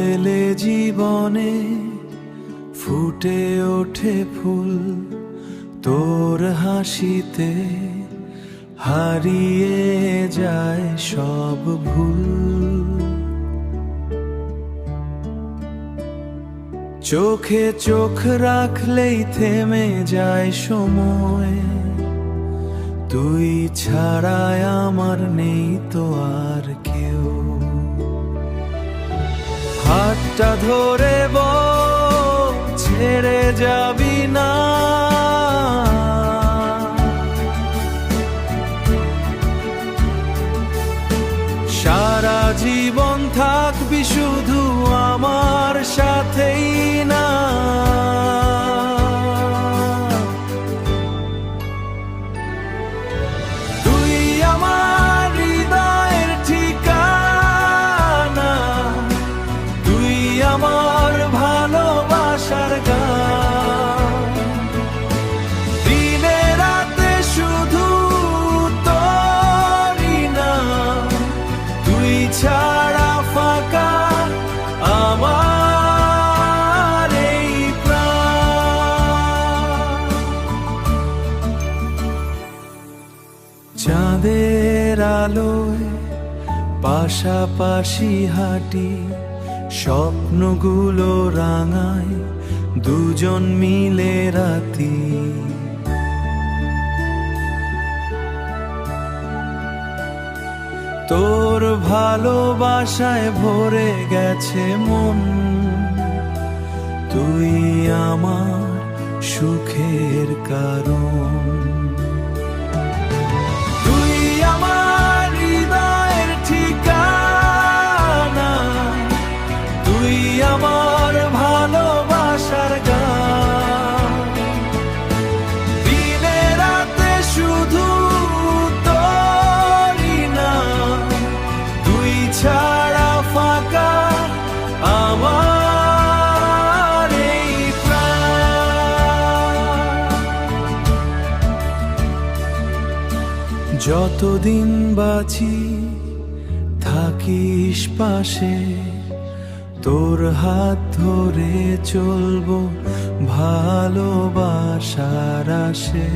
এলে জীবনে ফুটে ওঠে ফুল, তোর হাসিতে হারিয়ে যায় সব ভুল। চোখে চোখ রাখলেই থেমে যায় সময়, তুই ছাড়ায় আমার নেই তো আর কেউ। হাতটা ধরে বল ছেড়ে যাবি না, সারা জীবন থাকবি শুধু আমার সাথেই না। তুই আমার হৃদয়ের ঠিকানা, তুই আমার ভালোবাসার গান। দিনে রাতে শুধু তোরই নাম, তুই ছাড়া ফাঁকা আমার এই প্রাণ। চাঁদের আলোয় পাশাপাশি হাঁটি, স্বপ্নগুলো রাঙায় দুজন মিলে রাতি। তোর ভালোবাসায় ভরে গেছে মন, তুই আমার সুখের কারণ। তুই আমার হৃদয়ের ঠিকানা, তুই আমার ভালোবাসার গান। দিনে রাতে শুধু তোরই নাম, তুই ছাড়া ফাঁকা আমার এই প্রাণ। যতদিন বাঁচি থাকিস পাশে, তোর হাত ধরে চলবো ভালোবাসার আশে।